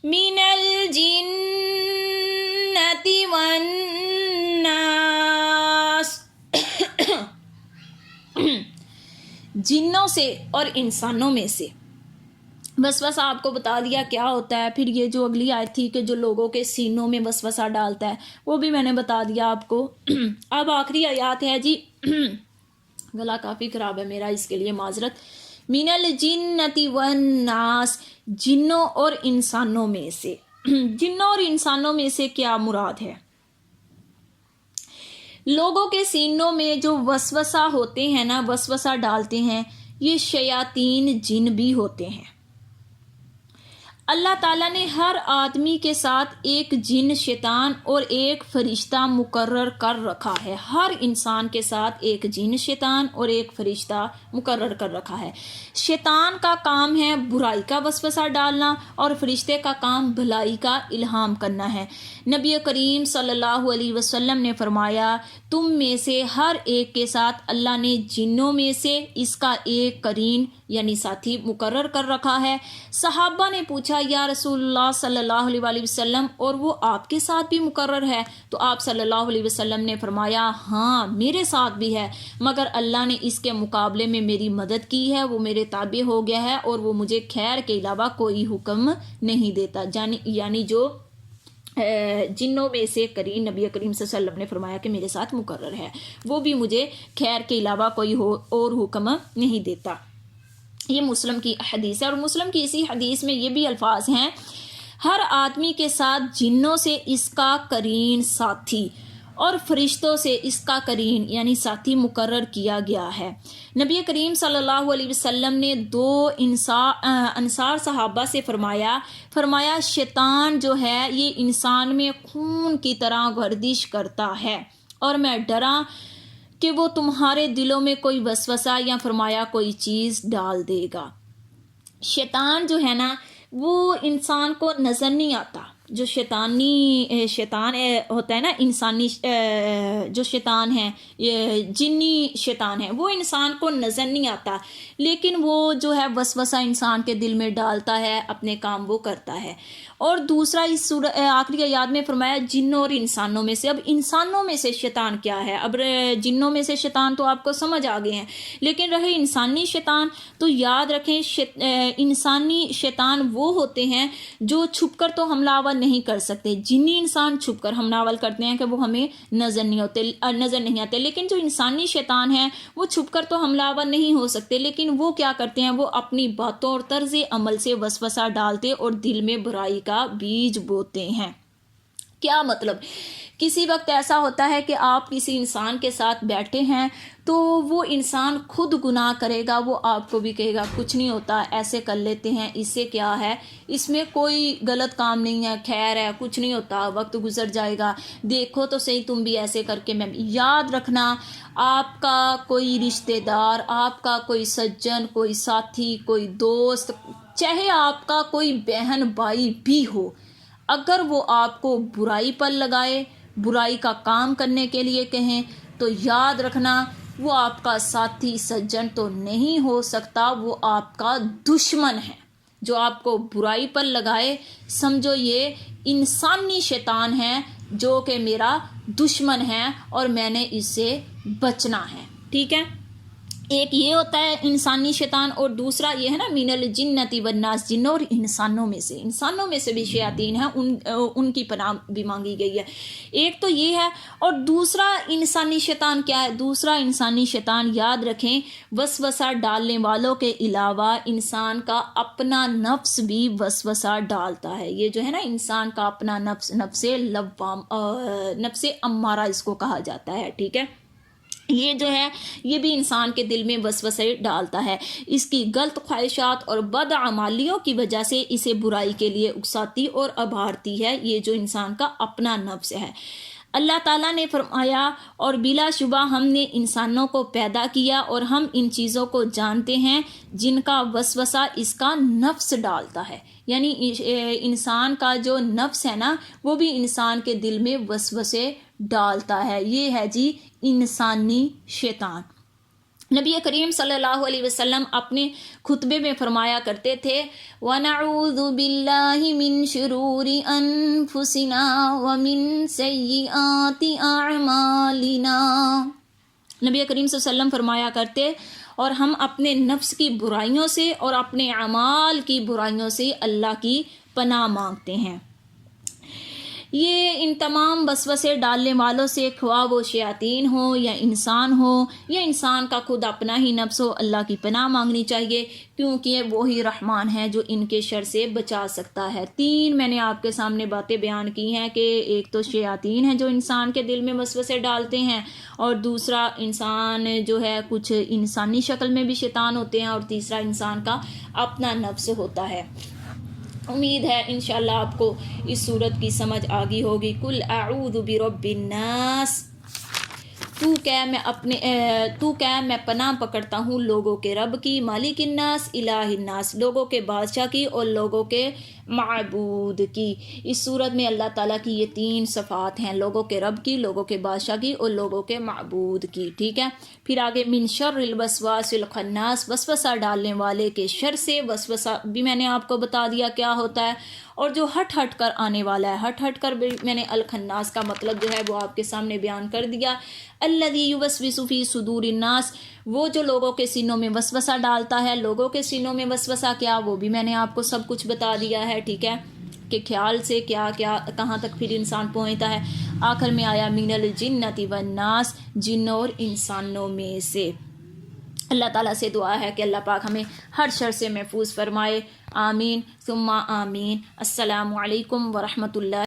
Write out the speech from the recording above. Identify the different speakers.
Speaker 1: من الجنة والناس جنوں سے اور انسانوں میں سے۔ وسوسہ آپ کو بتا دیا کیا ہوتا ہے، پھر یہ جو اگلی آیت تھی کہ جو لوگوں کے سینوں میں وسوسہ ڈالتا ہے وہ بھی میں نے بتا دیا آپ کو۔ اب آخری آیات ہے جی، گلا کافی خراب ہے میرا، اس کے لیے معذرت۔ من الجنۃ والناس، جنوں اور انسانوں میں سے۔ جنوں اور انسانوں میں سے کیا مراد ہے؟ لوگوں کے سینوں میں جو وسوسہ ہوتے ہیں نا، وسوسہ ڈالتے ہیں، یہ شیاطین جن بھی ہوتے ہیں۔ اللہ تعالیٰ نے ہر آدمی کے ساتھ ایک جن شیطان اور ایک فرشتہ مقرر کر رکھا ہے۔ ہر انسان کے ساتھ ایک جن شیطان اور ایک فرشتہ مقرر کر رکھا ہے۔ شیطان کا کام ہے برائی کا وسوسہ ڈالنا اور فرشتے کا کام بھلائی کا الہام کرنا ہے۔ نبی کریم صلی اللہ علیہ وسلم نے فرمایا، تم میں سے ہر ایک کے ساتھ اللہ نے جنوں میں سے اس کا ایک قرین یعنی ساتھی مقرر کر رکھا ہے۔ صحابہ نے پوچھا، یا رسول اللہ صلی اللہ علیہ وسلم، اور وہ آپ کے ساتھ بھی مقرر ہے؟ تو آپ صلی اللہ علیہ وسلم نے فرمایا، ہاں میرے ساتھ بھی ہے، مگر اللہ نے اس کے مقابلے میں میری مدد کی ہے، وہ میرے تابع ہو گیا ہے اور وہ مجھے خیر کے علاوہ کوئی حکم نہیں دیتا۔ یعنی جو جنوں میں سے قرین نبی کریم صلی اللہ علیہ وسلم نے فرمایا کہ میرے ساتھ مقرر ہے، وہ بھی مجھے خیر کے علاوہ کوئی اور حکم نہیں دیتا۔ یہ مسلم کی حدیث ہے، اور مسلم کی اسی حدیث میں یہ بھی الفاظ ہیں، ہر آدمی کے ساتھ جنوں سے اس کا قرین ساتھی اور فرشتوں سے اس کا قرین یعنی ساتھی مقرر کیا گیا ہے۔ نبی کریم صلی اللہ علیہ وسلم نے دو انصار صحابہ سے فرمایا شیطان جو ہے یہ انسان میں خون کی طرح گردش کرتا ہے، اور میں ڈرا کہ وہ تمہارے دلوں میں کوئی وسوسہ یا فرمایا کوئی چیز ڈال دے گا۔ شیطان جو ہے نا وہ انسان کو نظر نہیں آتا، جو شیطان ہوتا ہے نا، انسانی جو شیطان ہے، جنی شیطان ہے، وہ انسان کو نظر نہیں آتا، لیکن وہ جو ہے وسوسہ انسان کے دل میں ڈالتا ہے، اپنے کام وہ کرتا ہے۔ اور دوسرا اس آخری آیات میں فرمایا جنوں اور انسانوں میں سے۔ اب انسانوں میں سے شیطان کیا ہے؟ اب جنوں میں سے شیطان تو آپ کو سمجھ آ گئے ہیں، لیکن رہے انسانی شیطان، تو یاد رکھیں انسانی شیطان وہ ہوتے ہیں جو چھپ کر تو حملہ آور نہیں کر سکتے۔ جنی انسان چھپ کر حملہ آور کرتے ہیں کہ وہ ہمیں نظر نہیں آتے، لیکن جو انسانی شیطان ہیں وہ چھپ کر تو حملہ آور نہیں ہو سکتے، لیکن وہ کیا کرتے ہیں، وہ اپنی باتوں اور طرز عمل سے وسوسہ ڈالتے اور دل میں برائی کا بیج بوتے ہیں۔ کیا مطلب؟ کسی وقت ایسا ہوتا ہے کہ آپ کسی انسان کے ساتھ بیٹھے ہیں تو وہ انسان خود گناہ کرے گا، وہ آپ کو بھی کہے گا کچھ نہیں ہوتا، ایسے کر لیتے ہیں، اس سے کیا ہے، اس میں کوئی غلط کام نہیں ہے، خیر ہے، کچھ نہیں ہوتا، وقت گزر جائے گا، دیکھو تو صحیح تم بھی ایسے کر کے میں بھی۔ یاد رکھنا، آپ کا کوئی رشتہ دار، آپ کا کوئی سجن، کوئی ساتھی، کوئی دوست، چاہے آپ کا کوئی بہن بھائی بھی ہو، اگر وہ آپ کو برائی پر لگائے، برائی کا کام کرنے کے لیے کہیں، تو یاد رکھنا وہ آپ کا ساتھی سجن تو نہیں ہو سکتا، وہ آپ کا دشمن ہے۔ جو آپ کو برائی پر لگائے سمجھو یہ انسانی شیطان ہے جو کہ میرا دشمن ہے اور میں نے اس سے بچنا ہے، ٹھیک ہے۔ ایک یہ ہوتا ہے انسانی شیطان، اور دوسرا یہ ہے نا من الجنۃ والناس، جنوں اور انسانوں میں سے بھی شیاطین ہیں، ان کی پناہ بھی مانگی گئی ہے۔ ایک تو یہ ہے، اور دوسرا انسانی شیطان کیا ہے؟ دوسرا انسانی شیطان یاد رکھیں وسوسہ ڈالنے والوں کے علاوہ انسان کا اپنا نفس بھی وسوسہ ڈالتا ہے۔ یہ جو ہے نا انسان کا اپنا نفس امارہ اس کو کہا جاتا ہے، ٹھیک ہے۔ یہ جو ہے یہ بھی انسان کے دل میں وسوسے ڈالتا ہے، اس کی غلط خواہشات اور بدعمالیوں کی وجہ سے اسے برائی کے لیے اکساتی اور ابھارتی ہے۔ یہ جو انسان کا اپنا نفس ہے، اللہ تعالیٰ نے فرمایا، اور بلا شبہ ہم نے انسانوں کو پیدا کیا اور ہم ان چیزوں کو جانتے ہیں جن کا وسوسہ اس کا نفس ڈالتا ہے۔ یعنی انسان کا جو نفس ہے نا وہ بھی انسان کے دل میں وسوسے ڈالتا ہے۔ یہ ہے جی انسانی شیطان۔ نبی کریم صلی اللہ علیہ وسلم اپنے خطبے میں فرمایا کرتے تھے وَنَعُوذُ بِاللَّهِ مِن شُرُورِ أَنفُسِنَا وَمِن سَيِّئَاتِ أَعْمَالِنَا۔ نبی کریم صلی اللہ علیہ وسلم فرمایا کرتے اور ہم اپنے نفس کی برائیوں سے اور اپنے اعمال کی برائیوں سے اللہ کی پناہ مانگتے ہیں۔ یہ ان تمام وسوسے ڈالنے والوں سے، خواہ وہ شیاطین ہو یا انسان کا خود اپنا ہی نفس ہو، اللہ کی پناہ مانگنی چاہیے، کیونکہ وہی رحمان ہے جو ان کے شر سے بچا سکتا ہے۔ 3 میں نے آپ کے سامنے باتیں بیان کی ہیں کہ ایک تو شیاطین ہیں جو انسان کے دل میں وسوسے ڈالتے ہیں، اور دوسرا انسان جو ہے کچھ انسانی شکل میں بھی شیطان ہوتے ہیں، اور تیسرا انسان کا اپنا نفس ہوتا ہے۔ امید ہے انشاءاللہ آپ کو اس صورت کی سمجھ آگی ہوگی۔ کل اعوذ برب الناس، تو کہ میں پناہ پکڑتا ہوں لوگوں کے رب کی، مالک الناس الہ الناس، لوگوں کے بادشاہ کی اور لوگوں کے معبود کی۔ اس صورت میں اللہ تعالیٰ کی یہ 3 صفات ہیں، لوگوں کے رب کی، لوگوں کے بادشاہ کی اور لوگوں کے معبود کی، ٹھیک ہے۔ پھر آگے من شر الوسواس الخناس، وسوسہ ڈالنے والے کے شر سے۔ وسوسہ بھی میں نے آپ کو بتا دیا کیا ہوتا ہے، اور جو ہٹ کر آنے والا ہے، ہٹ کر بھی میں نے الخناس کا مطلب جو ہے وہ آپ کے سامنے بیان کر دیا۔ الذی یوسوس فی صدور الناس، وہ جو لوگوں کے سینوں میں وسوسہ ڈالتا ہے۔ لوگوں کے سینوں میں وسوسہ کیا، وہ بھی میں نے آپ کو سب کچھ بتا دیا ہے، ٹھیک ہے، کہ خیال سے کیا کہاں تک پھر انسان پہنچتا ہے۔ آخر میں آیا من الجنۃ والناس، جنوں اور انسانوں میں سے۔ اللہ تعالیٰ سے دعا ہے کہ اللہ پاک ہمیں ہر شر سے محفوظ فرمائے، آمین ثم آمین۔ السلام علیکم ورحمۃ اللہ۔